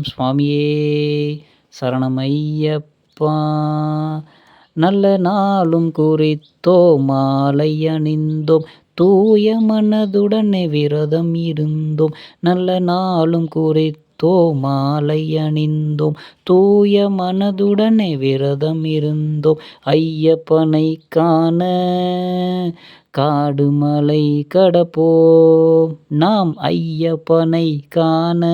சுவாமியே சரணமையப்பா. நல்ல நாளும் குறித்தோம் மாலை அணிந்தோம் தூய மனதுடனே விரதம் இருந்தோம். நல்ல நாளும் குறித்தோம் மாலை அணிந்தோம் தூய மனதுடனே விரதம் இருந்தோம். ஐயப்பனை காண காடு மலை கடப்போம். நாம் ஐயப்பனை காண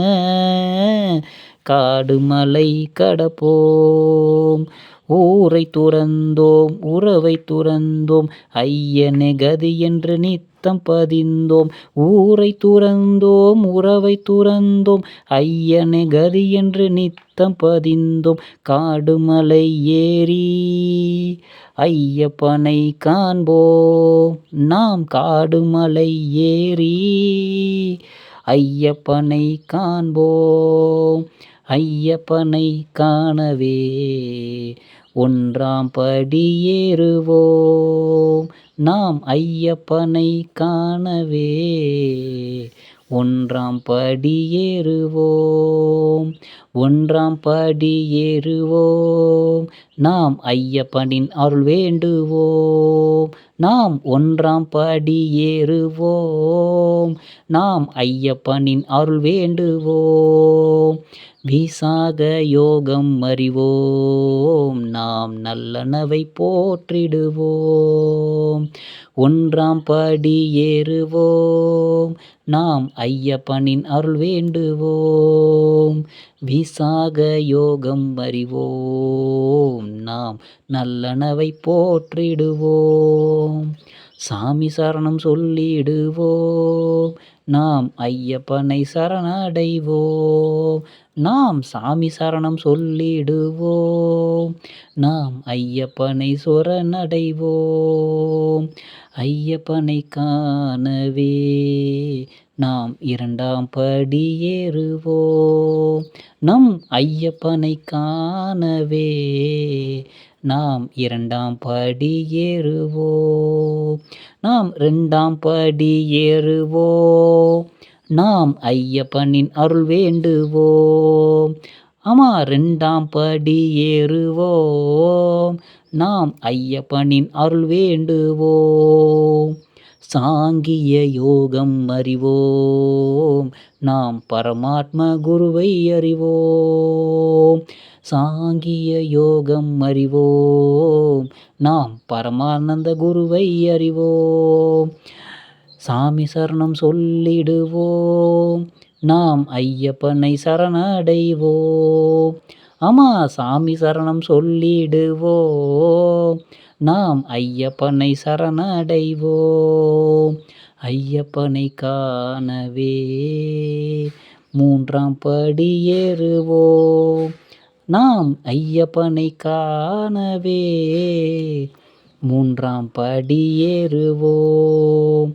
காடு மலை கடப்போம். ஊரை துறந்தோம் உறவை துறந்தோம் ஐயனே கதி என்று நித்தம் பதிந்தோம். ஊரை துறந்தோம் உறவை துறந்தோம் ஐயனே கதி என்று நித்தம் பதிந்தோம். காடு மலை ஏறி ஐயப்பனை காண்போம். நாம் காடு மலை ஏறி ஐயப்பனை காண்போம். ஐயப்பனை காணவே ஒன்றாம் படி ஏறுவோம். நாம் ஐயப்பனை காணவே ஒன்றாம் படி ஏறுவோம். ஒன்றாம் படி ஏறுவோம். நாம் ஐயப்பனின் அருள் வேண்டுவோம். நாம் ஒன்றாம் படி ஏறுவோம். நாம் ஐயப்பனின் அருள் வேண்டுவோம். விசாக யோகம் அறிவோம். நாம் நல்லனவை போற்றிடுவோம். ஒன்றாம் படி ஏறுவோம். நாம் ஐயப்பனின் அருள் வேண்டுவோம். விசாக யோகம் அறிவோம். நாம் நல்லனவை போற்றிடுவோம். சாமி சரணம் சொல்லிடுவோம். நாம் ஐயப்பனை சரணடைவோம். நாம் சாமி சரணம் சொல்லிடுவோம். நாம் ஐயப்பனை சரணடைவோம். ஐயப்பனை காணவே நாம் இரண்டாம் படி ஏறுவோம். நம் ஐயப்பனை காணவே நாம் இரண்டாம் படி ஏறுவோம். நாம் இரண்டாம் படி ஏறுவோம். நாம் ஐயப்பனின் அருள் வேண்டுவோம். இரண்டாம் படி ஏறுவோம். நாம் ஐயப்பனின் அருள் வேண்டுவோம். சாங்கிய யோகம் அறிவோம். நாம் பரமாத்ம குருவை அறிவோம். சாங்கிய யோகம் அறிவோம். நாம் பரமானந்த குருவை அறிவோம். சாமி சரணம் சொல்லிடுவோம். நாம் ஐயப்பனை சரணடைவோம். சாமி சரணம் சொல்லிடுவோம். நாம் ஐயப்பனை சரணடைவோம். ஐயப்பனை காணவே மூன்றாம் படி ஏறுவோம். நாம் ஐயப்பனை காணவே மூன்றாம் படி ஏறுவோம்.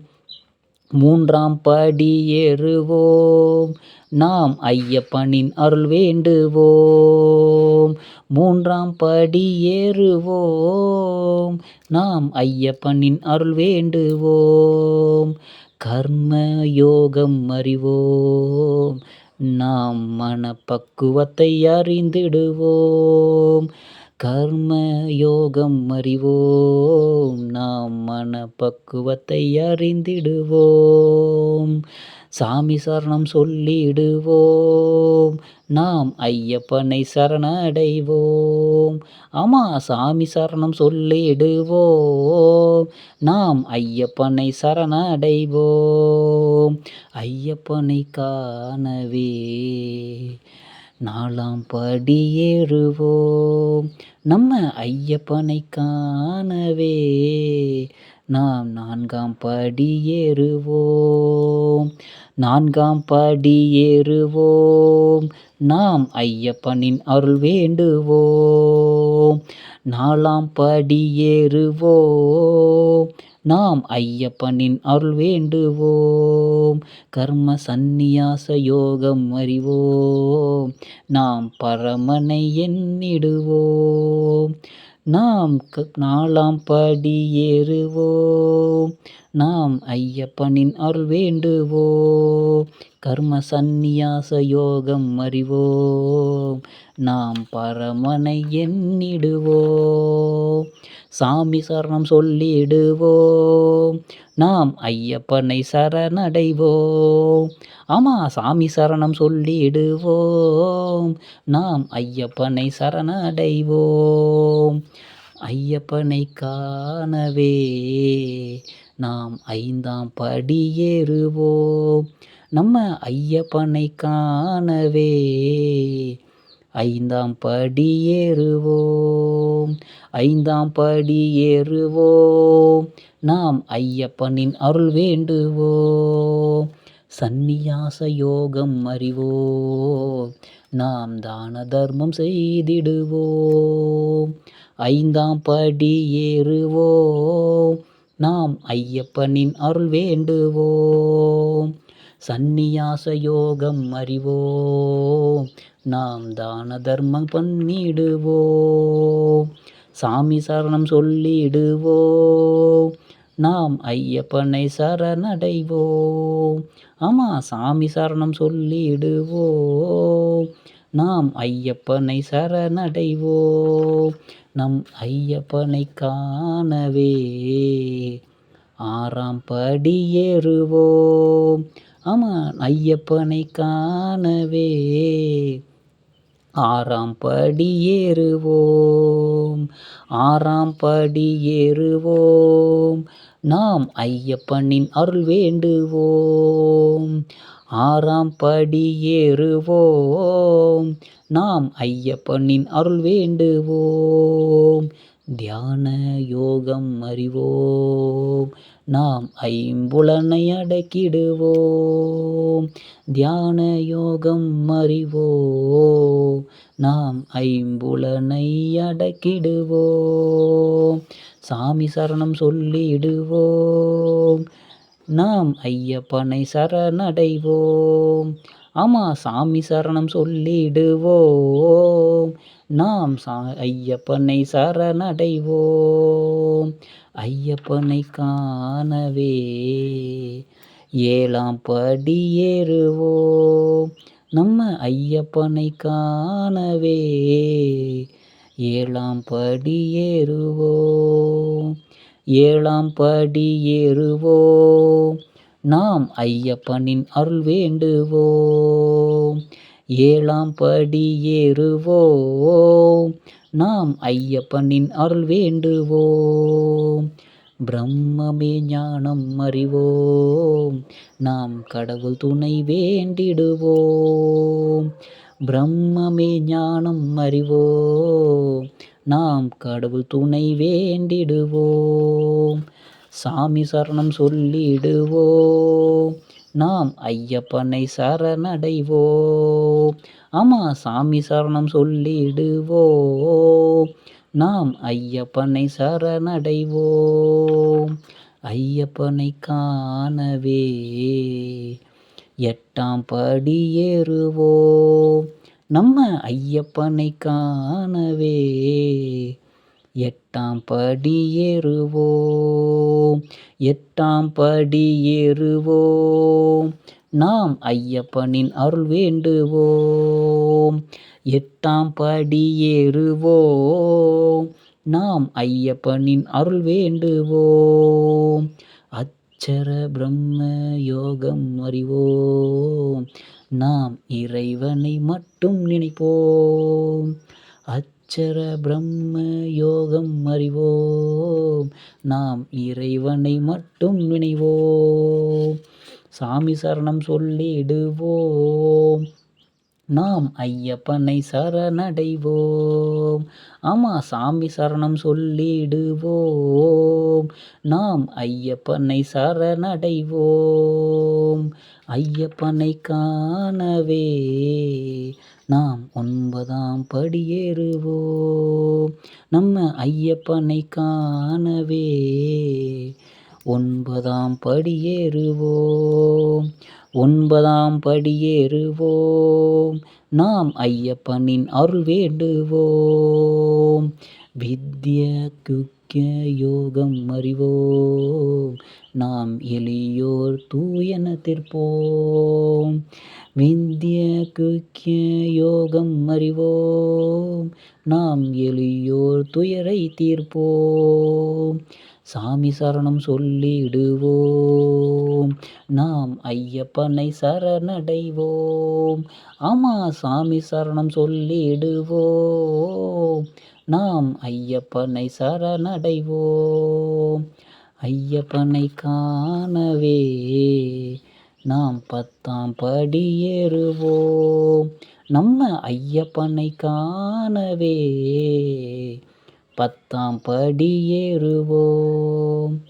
மூன்றாம் படி ஏறுவோம். நாம் ஐயப்பனின் அருள் வேண்டுவோம். மூன்றாம் படி ஏறுவோம். நாம் ஐயப்பனின் அருள் வேண்டுவோம். கர்ம யோகம் அறிவோம். நாம் மனப்பக்குவத்தை அறிந்திடுவோம். கர்ம யோகம் அறிவோம். நாம் மனப்பக்குவத்தை அறிந்திடுவோம். சாமி சரணம் சொல்லிடுவோம். நாம் ஐயப்பனை சரணடைவோம். சாமி சரணம் சொல்லிடுவோம். நாம் ஐயப்பனை சரணடைவோம். ஐயப்பனை காணவே நாலாம் படி ஏறுவோம். நம்ம ஐயப்பனை காணவே நாம் நான்காம் படி ஏறுவோம். நான்காம் படி ஏறுவோம். நாம் ஐயப்பனின் அருள் வேண்டுவோம். நாலாம் படி ஏறுவோம். நாம் ஐயப்பனின் அருள் வேண்டுவோம். கர்ம சந்நியாச யோகம் அறிவோம். நாம் பரமனை எண்ணிடுவோம். நாம் நாலாம் படி ஏறுவோம். நாம் ஐயப்பனின் அருள் வேண்டுவோம். கர்ம சந்நியாச யோகம் அறிவோம். நாம் பரமனை எண்ணிடுவோம். சாமி சரணம் சொல்லிடுவோம். நாம் ஐயப்பனை சரணடைவோம். சாமி சரணம் சொல்லிடுவோம். நாம் ஐயப்பனை சரணடைவோம். ஐயப்பனை காணவே நாம் 5ஆம் படி ஏறுவோம். நம்ம ஐயப்பனை காணவே 5ஆம் படி ஏறுவோம். 5ஆம் படி ஏறுவோம். நாம் ஐயப்பனின் அருள் வேண்டுவோம். சந்நியாச யோகம் அறிவோம். நாம் தான தர்மம் செய்திடுவோம். 5ஆம் படி ஏறுவோம். நாம் ஐயப்பனின் அருள் வேண்டுவோம். சந்நியாச யோகம் அறிவோம். நாம் தான தர்மம் பண்ணிடுவோம். சாமி சரணம் சொல்லிடுவோம். நாம் ஐயப்பனை சரணடைவோம். சாமி சரணம் சொல்லிடுவோம். நாம் ஐயப்பனை சரணடைவோம். நம் ஐயப்பனை காணவே 6ஆம் படி ஏறுவோம். ஐயப்பனை காணவே 6ஆம் படி ஏறுவோம். 6ஆம் படி ஏறுவோம். நாம் ஐயப்பனின் அருள் வேண்டுவோம். 6ஆம் படி ஏறுவோம். நாம் ஐயப்பனின் அருள் வேண்டுவோம். தியான யோகம் அறிவோம். நாம் ஐம்புலனை அடக்கிடுவோம். தியான யோகம் அறிவோம். நாம் ஐம்புலனை அடக்கிடுவோம். சாமி சரணம் சொல்லிடுவோம். நாம் ஐயப்பனை சரணடைவோம். சாமி சரணம் சொல்லிடுவோம். நாம் ஐயப்பனை சரணடைவோம். ஐயப்பனை காணவே 7ஆம் படி ஏறுவோம். நம்ம ஐயப்பனை காணவே 7ஆம் படி ஏறுவோம். 7ஆம் படி ஏறுவோம். நாம் ஐயப்பனின் அருள் வேண்டுவோம். 7ஆம் படி ஏறுவோம். நாம் ஐயப்பனின் அருள் வேண்டுவோம். பிரம்மமே ஞானம் அறிவோம். நாம் கடவுள் துணை வேண்டிடுவோம். பிரம்மமே ஞானம் அறிவோம். நாம் கடவுள் துணை வேண்டிடுவோம். சாமி சரணம் சொல்லிடுவோம். நாம் ஐயப்பனை சரணடைவோம். சாமி சரணம் சொல்லிடுவோம். நாம் ஐயப்பனை சரணடைவோம். ஐயப்பனை காணவே 8ஆம் படி ஏறுவோம். நம்ம ஐயப்பனை காணவே 8ஆம் படி ஏறுவோம். 8ஆம் படி ஏறுவோம். நாம் ஐயப்பனின் அருள் வேண்டுவோம். 8ஆம் படி ஏறுவோம். நாம் ஐயப்பனின் அருள் வேண்டுவோம். அட்சர பிரம்ம யோகம் அறிவோம். நாம் இறைவனை மட்டும் நினைப்போம். அட்சர பிரம்ம யோகம் அறிவோம். நாம் இறைவனை மட்டும் நினைவோம். சாமி சரணம் சொல்லிடுவோம். நாம் ஐயப்பனை சரணடைவோம். சாமி சரணம் சொல்லிடுவோம். நாம் ஐயப்பனை சரணடைவோம். ஐயப்பனை காணவே நாம் 9ஆம் படி ஏறுவோம். நம்ம ஐயப்பனை காணவே 9ஆம் படி ஏறுவோம். 9ஆம் படி ஏறுவோம். நாம் ஐயப்பனின் அருள் வேண்டுவோம். வித்ய யோகம் அறிவோம். நாம் எளியோர் தூயன தீர்ப்போம். விந்திய குக்கிய யோகம் அறிவோம். நாம் எளியோர் துயரை தீர்ப்போம். சாமி சரணம் சொல்லிடுவோம். நாம் ஐயப்பனை சரணடைவோம். ஆமா, சாமி சரணம் சொல்லிடுவோம். நாம் ஐயப்பனை சரணடைவோம். ஐயப்பனை காணவே நாம் 10ஆம் படி ஏறுவோம். நம்ம ஐயப்பனை காணவே 10ஆம் படி ஏறுவோம்.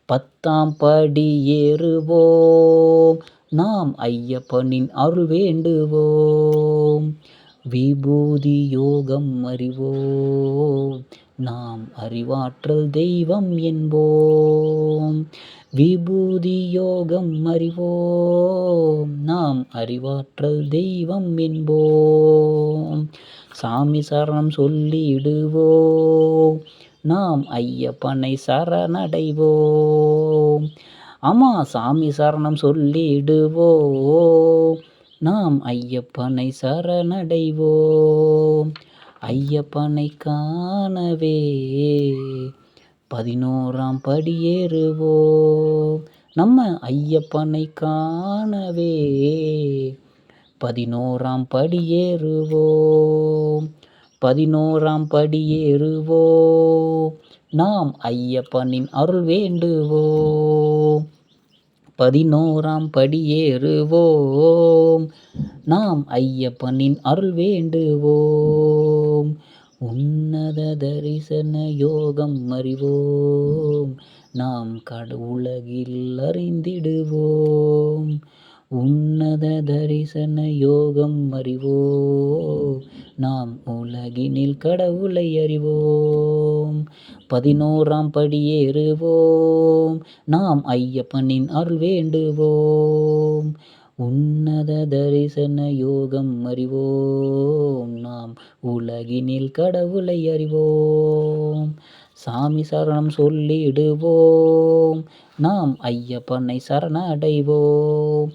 10ஆம் படி ஏறுவோம். நாம் ஐயப்பனின் அருள் வேண்டுவோம். விபூதி யோகம் அறிவோம். நாம் அறிவாற்றல் தெய்வம் என்போம். விபூதி யோகம் அறிவோம். நாம் அறிவாற்றல் தெய்வம் என்போம். சாமி சரணம் சொல்லிடுவோம். நாம் ஐயப்பனை சரணடைவோம். ஆமா, சாமி சரணம் சொல்லிடுவோம். நாம் ஐயப்பனை சரணடைவோம். ஐயப்பனை காணவே 11ஆம் படி ஏறுவோம். நம்ம ஐயப்பனை காணவே 11ஆம் படி ஏறுவோம். 11ஆம் படி ஏறுவோம். நாம் ஐயப்பனின் அருள் வேண்டுவோம். 11ஆம் படி ஏறுவோம். நாம் ஐயப்பனின் அருள் வேண்டுவோம். உன்னத தரிசன யோகம் அறிவோம். நாம் உலகில் அறிந்திடுவோம். உன்னத தரிசன யோகம் அறிவோம். நாம் உலகினில் கடவுளை அறிவோம். 11ஆம் படி ஏறுவோம். நாம் ஐயப்பனின் அருள் வேண்டுவோம். உன்னத தரிசன யோகம் அறிவோம். நாம் உலகினில் கடவுளை அறிவோம். சாமி சரணம் சொல்லிடுவோம். நாம் ஐயப்பனை சரணடைவோம்.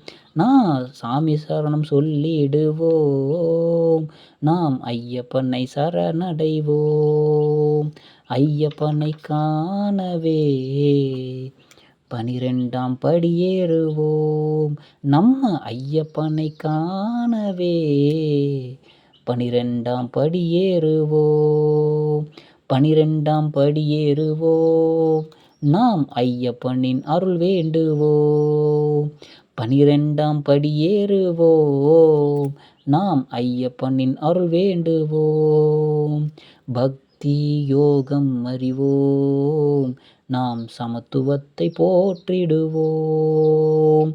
சாமி சரணம் சொல்லிடுவோம். நாம் ஐயப்பனை சரணடைவோம். ஐயப்பனை காணவே 12ஆம் படி ஏறுவோம். நம்ம ஐயப்பனை காணவே 12ஆம் படி ஏறுவோம். 12ஆம் படி ஏறுவோம். நாம் ஐயப்பனின் அருள் வேண்டுவோம். 12ஆம் படி ஏறுவோம். நாம் ஐயப்பனின் அருள் வேண்டுவோம். பக்தி யோகம் அறிவோம். நாம் சமத்துவத்தை போற்றிடுவோம்.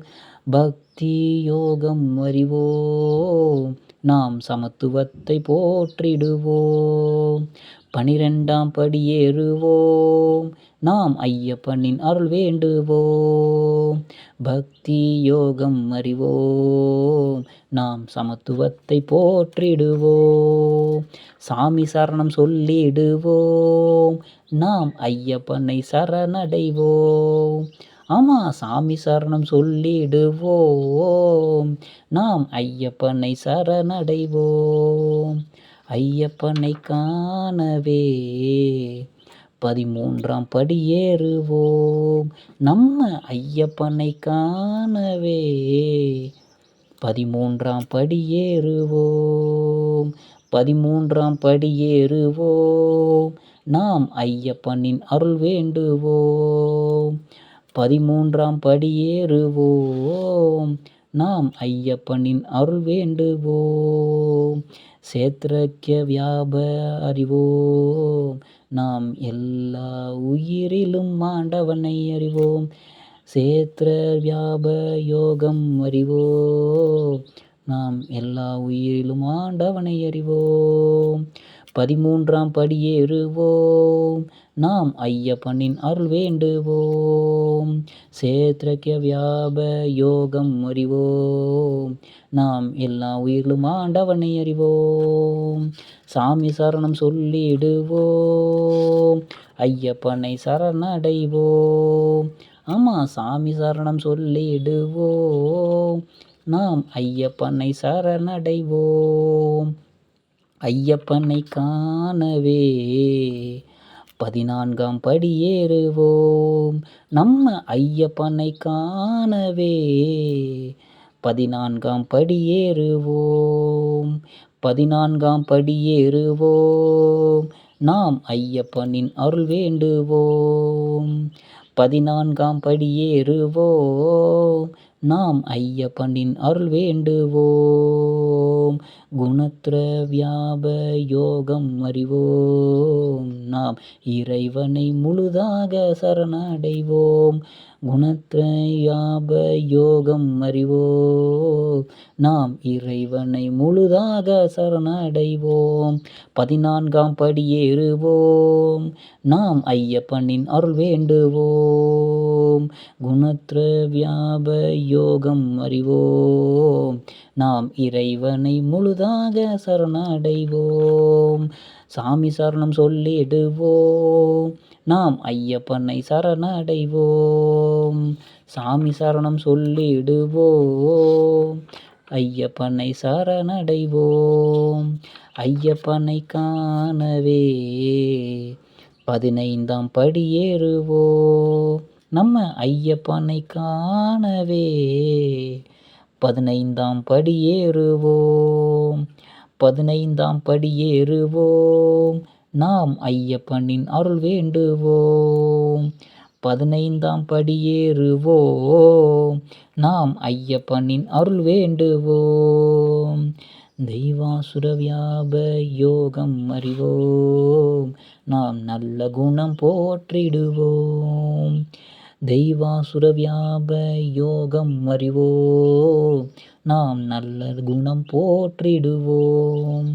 பக்தி யோகம் அறிவோம். நாம் சமத்துவத்தை போற்றிடுவோம். 12ஆம் படி ஏறுவோம். நாம் ஐயப்பனின் அருள் வேண்டுவோம். பக்தி யோகம் அறிவோம். நாம் சமத்துவத்தை போற்றிடுவோம். சாமி சரணம் சொல்லிடுவோம். நாம் ஐயப்பனை சரணடைவோம். ஆமா, சாமி சரணம் சொல்லிடுவோம். நாம் ஐயப்பனை சரணடைவோம். ஐயப்பனை காணவே 13ஆம் படி ஏறுவோம். நம்ம ஐயப்பனை காணவே 13ஆம் படி ஏறுவோம். 13ஆம் படி ஏறுவோம். நாம் ஐயப்பனின் அருள் வேண்டுவோம். 13ஆம் படி ஏறுவோம். நாம் ஐயப்பனின் அருள் வேண்டுவோம். சேத்ரக்ய வியாப அறிவோம். நாம் எல்லா உயிரிலும் ஆண்டவனை அறிவோம். சேத்ர வியாப யோகம் அறிவோம். நாம் எல்லா உயிரிலும் ஆண்டவனை அறிவோம். 13ஆம் படியேறுவோம், நாம் ஐயப்பனின் அருள் வேண்டுவோம். சேத்ரக்ய வியாப யோகம் அறிவோம், நாம் எல்லா உயிர்களும் ஆண்டவனை அறிவோம். சாமி சரணம் சொல்லிடுவோம், ஐயப்பனை சரணடைவோம். சாமி சரணம் சொல்லிடுவோம், நாம் ஐயப்பனை சரணடைவோம். ஐயப்பனை காணவே 14ஆம் படியேறுவோம், நம்ம ஐயப்பனை காணவே 14ஆம் படியேறுவோம். 14ஆம் படியேறுவோம், நாம் ஐயப்பனின் அருள் வேண்டுவோம். 14ஆம் படியேறுவோம், நாம் ஐயப்பனின் அருள் வேண்டுவோம். குணத்ர வியாப யோகம் அறிவோம், நாம் இறைவனை முழுதாக சரணடைவோம். குணத்ர வியாப யோகம் அறிவோம், நாம் இறைவனை முழுதாக சரணடைவோம். 14ஆம் படியேறுவோம், நாம் ஐயப்பனின் அருள் வேண்டுவோம். குணத்ர வியாப யோகம் அறிவோம், நாம் இறைவனை முழுதாக சரணடைவோம். சாமி சரணம் சொல்லிடுவோம், நாம் ஐயப்பனை சரணடைவோம். சாமி சரணம் சொல்லிடுவோம், ஐயப்பனை சரணடைவோம். ஐயப்பனை காணவே 15ஆம் படியேறுவோம், நம்ம ஐயப்பனை காணவே 15ஆம் படியேறுவோம். 15ஆம் படியேறுவோம், நாம் ஐயப்பனின் அருள் வேண்டுவோம். 15ஆம் படியேறுவோம், நாம் ஐயப்பனின் அருள் வேண்டுவோம். தெய்வாசுர வியாப யோகம் அறிவோம், நாம் நல்ல குணம் போற்றிடுவோம். தெய்வாசுர வியாப யோகம் அறிவோம், நாம் நல்ல குணம் போற்றிடுவோம்.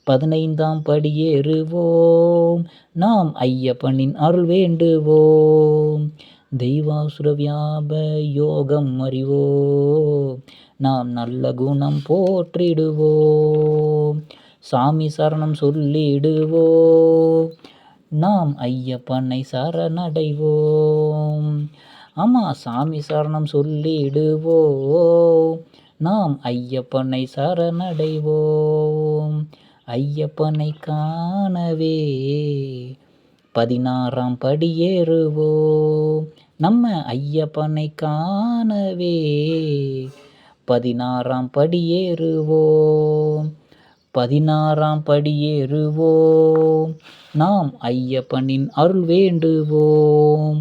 15ஆம் படியேறுவோம், நாம் ஐயப்பனின் அருள் வேண்டுவோம். தெய்வாசுர வியாப யோகம் அறிவோம், நாம் நல்ல குணம் போற்றிடுவோம். சாமி சரணம் சொல்லிடுவோம், நாம் ஐயப்பனை சரணடைவோம். சாமி சரணம் சொல்லிடுவோம், நாம் ஐயப்பனை சரணடைவோம். ஐயப்பனை காணவே 16ஆம் படியேறுவோம், நம்ம ஐயப்பனை காணவே 16ஆம் படியேறுவோம். 16ஆம் படியேறுவோம், நாம் ஐயப்பனின் அருள் வேண்டுவோம்.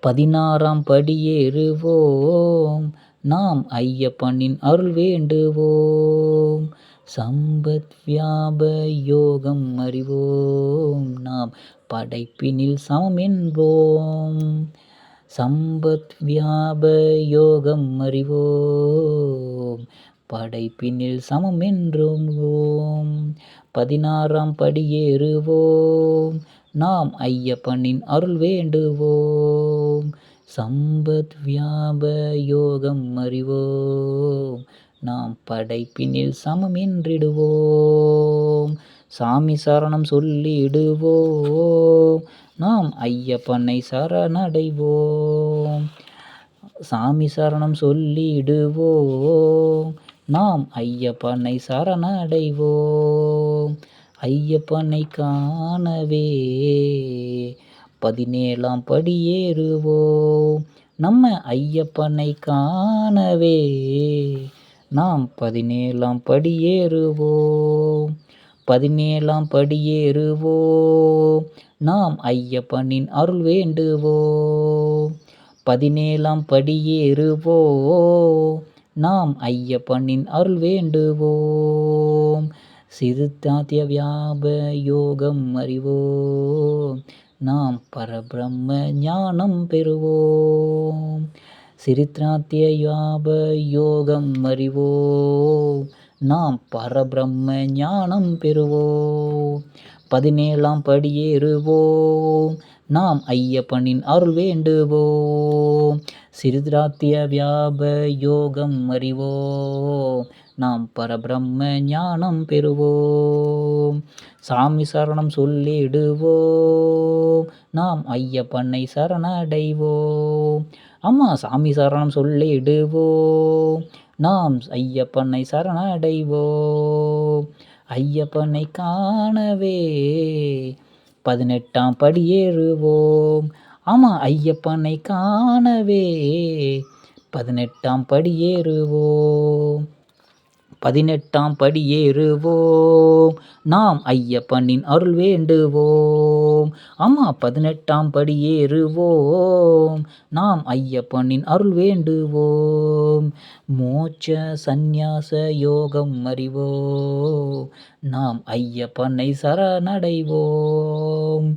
16ஆம் படியேறுவோம், நாம் ஐயப்பனின் அருள் வேண்டுவோம். சம்பத் வியாப யோகம் அறிவோம், நாம் படைப்பினில் சமம் என்போம். சம்பத் வியாப யோகம் அறிவோம், படைப்பினில் சமம் என்றோம். 16ஆம் படியேறுவோம், நாம் ஐயப்பனின் அருள் வேண்டுவோம். சம்பத் வியாப யோகம் அறிவோம், நாம் படைப்பினில் சமம் என்றிடுவோம். சாமி சரணம் சொல்லிடுவோம், நாம் ஐயப்பனை சரணடைவோம். சாமி சரணம் சொல்லிடுவோம், நாம் ஐயப்பனை சரணடைவோம். ஐயப்பனை காணவே 17ஆம் படியேறுவோம், நம்ம ஐயப்பனை காணவே நாம் 17ஆம் படியேறுவோம். 17ஆம் படியேறுவோம், நாம் ஐயப்பனின் அருள் வேண்டுவோம். 17ஆம் படியேறுவோம், நாம் ஐயப்பனின் அருள் வேண்டுவோம். சிறுத்தாத்திய வியாப யோகம் அறிவோம், நாம் பரபிரம்ம ஞானம் பெறுவோம். சிறுத்தாத்திய வியாப யோகம் அறிவோம், நாம் பரபிரம்ம ஞானம் பெறுவோம். 17ஆம் படியேறுவோம், நாம் ஐயப்பனின் அருள் வேண்டுவோம். சிறுதாத்திய வியாப யோகம் அறிவோம், நாம் பரபிரம்ம ஞானம் பெறுவோம். சாமி சரணம் சொல்லிடுவோம், நாம் ஐயப்பனை சரணடைவோம். அம்மா சாமி சரணம் சொல்லிடுவோம், நாம் ஐயப்பனை சரணடைவோம். ஐயப்பனை காணவே 18ஆம் படியேறுவோம். ஆமா ஐயப்பனை காணவே 18ஆம் படியேறுவோம். 18ஆம் படியேறுவோம், நாம் ஐயப்பனின் அருள் வேண்டுவோம். ஆமா 18ஆம் படியேறுவோம், நாம் ஐயப்பனின் அருள் வேண்டுவோம். மோட்ச சந்நியாச யோகம் அறிவோம், நாம் ஐயப்பனை சரணடைவோம்.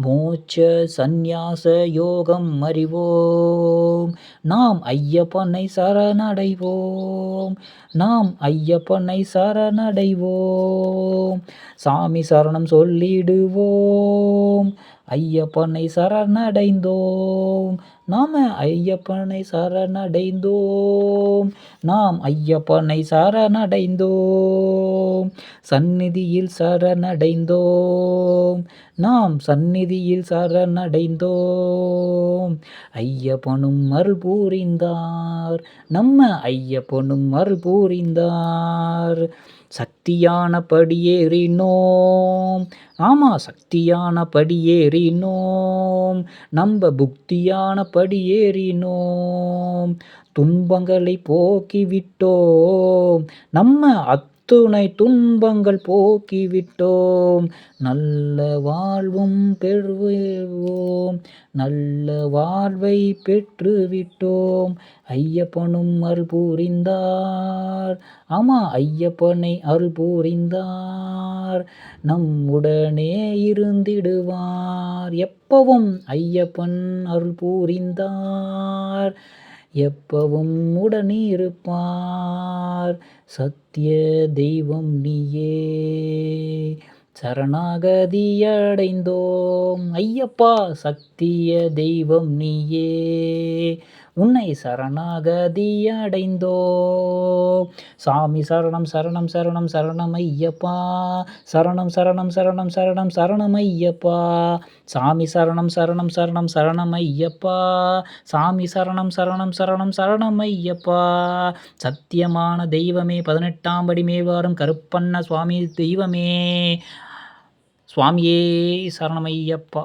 மோட்ச சந்நியாச யோகம் அறிவோம், நாம் ஐயப்பனை சரணடைவோம். நாம் ஐயப்பனை சரணடைவோம். சாமி சரணம் சொல்லிடுவோம், ஐயப்பனை சரணடைந்தோம். நாம ஐயப்பனை சரணடைந்தோம், நாம் ஐயப்பனை சரணடைந்தோம். சந்நிதியில் சரணடைந்தோம், நாம் சந்நிதியில் சரணடைந்தோம். ஐயப்பனும் அருள் புரிந்தார், நம்ம ஐயப்பனும் அருள் புரிந்தார். சக்தியான படியேறினோம், ஆமா சக்தியான படியேறினோம். நம்ம புக்தியான படியேறினோம். துன்பங்களை போக்கிவிட்டோம், நம்ம அத்துணை துன்பங்கள் போக்கிவிட்டோம். நல்ல வாழ்வும் பெறுவோம், நல்ல வாழ்வை பெற்றுவிட்டோம். ஐயப்பனும் அருள் புரிந்தார், ஆமா ஐயப்பனை அருள் புரிந்தார். நம்முடனே இருந்திடுவார், எப்பவும் ஐயப்பன் அருள் புரிந்தார். எப்பவும் உடனிருப்பார், சத்திய தெய்வம் நீயே. சரணாகதியடைந்தோம் ஐயப்பா, சத்திய தெய்வம் நீயே. உன்னை சரணாகதியடைந்தோம். சாமி சரணம் சரணம் சரணம் சரணம் ஐயப்பா, சரணம் சரணம் சரணம் சரணம் சரணம் ஐயப்பா. சாமி சரணம் சரணம் சரணம் சரணம் ஐயப்பா, சாமி சரணம் சரணம் சரணம் சரணம் ஐயப்பா. சத்தியமான தெய்வமே, 18ஆம் படி மேவாரம் கருப்பண்ண சுவாமி தெய்வமே, சுவாமியே சரணம் ஐயப்பா.